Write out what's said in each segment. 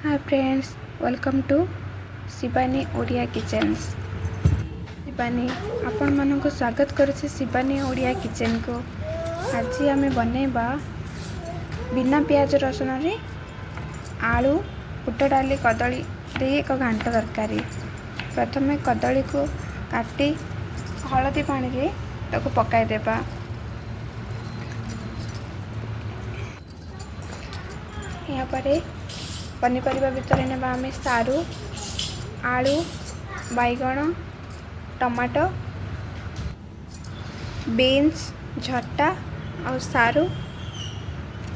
Hi friends, welcome to Shivani Odia kitchens. Shivani आपण मानक स्वागत करुचे शिवानी ओडिया किचेन को। आज आम बनैबा बिना प्याज रसुन रे आलू बुट डाली कदली दे एक घांट तरकारी। प्रथमे कदली को काटी हलदी पानी रे ताको पकाई देबा। यहाँ पर पनीपरिया भितर नेबा आम सारू आलू बैगण टमाटो बीन्स झटा और सारू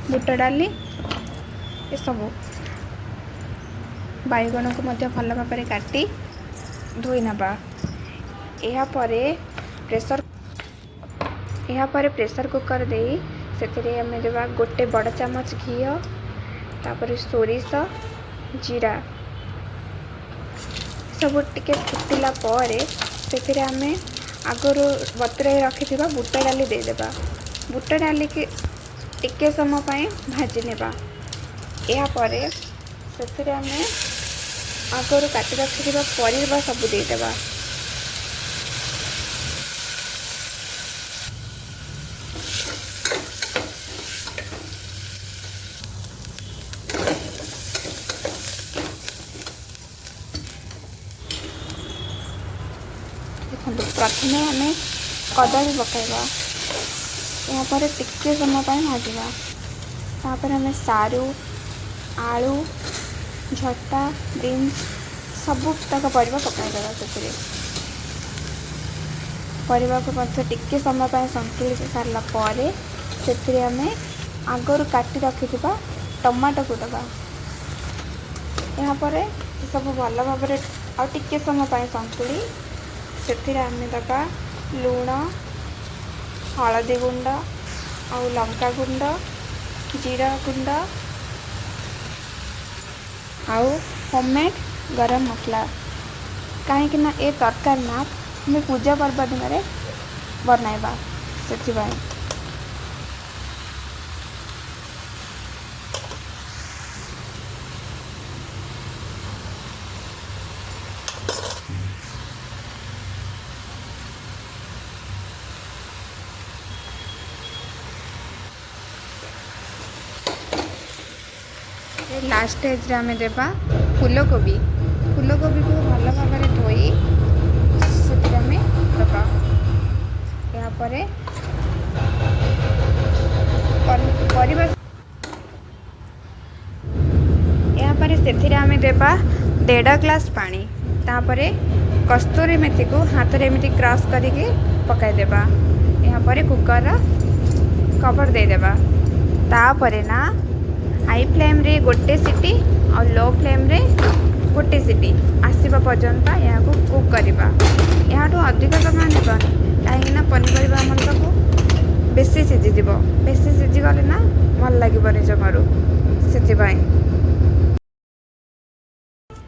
बुट डाली ये सब बैगण को मध्य भल भाव में काटी धोई नबा। यहाँ प्रेशर कुकर दे से आम देवा गोटे बड़ चामच घी तापर सोरिष जीरा सब टिके फुटिला परे से आम आगुरी बतुराई रखि बुट डाली देदेबा। बुट डाली के टिके समय भाजी नेबा। या परे से आम आगुरी काटी रखि परिबा सब देदेबा। प्रथम आम कदली पकाइबा। यहाँ पर टिके समय भाजवा। तापर आम सारू आलू झटा बीन्स सब तक परिबा पकाइदेवा। से परिबा को मध्य टिके समय संतुली सारा पर से आम आगुरी काटी रखिथिबा टमाटो को दबा। यहाँ पर सब भल भाव आ टिके समय संतुली से आम दबा लुण हलदी गुंड आउ लंका गुंड जीरा गुंड आउ होममेड गरम मसला। कहीं ए तरकारी ना हमें पूजा पर्व दिन में बनैबा से लास्ट स्टेज रे आम देबा फूलकोबी। फूलकोबी को भल भाव में धोई से दबा। यहाँ पर आम देबा 1.5 ग्लास पानी। तापर कस्तूरी मेथी को हाथ में एमती क्रश करके पकाई देबा। यहाँ पर कुकर कवर दे देबा। तापर ना हाई फ्लेम रे गोटे सीटी और लो फ्लेम रे गोटे सीटी आसवा पर्यंत यहाँ को कुक करवा। यहाँ अधिक समय नेबनी कहीं पनीपरिया आम सब बेसी सीझी बेसी सीझीगले ना भल लगे जमारू से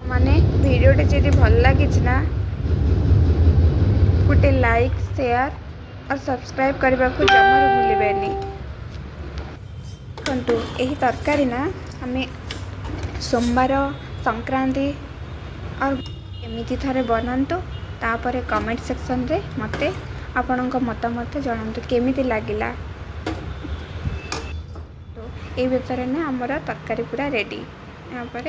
माने भिडियोटे जदि भल लगी ना गोटे लाइक शेयर और सब्सक्राइब करने को जमारू भूलें। देखो यही तरकारी ना आम सोमवार संक्रांति और एमती थे बनातु। तापर कमेंट सेक्शन रे मते आपणक मतामत जनातु केमिति लागिला। तो ये भितर ना आमर तरकारी पूरा रेडी। यहाँ पर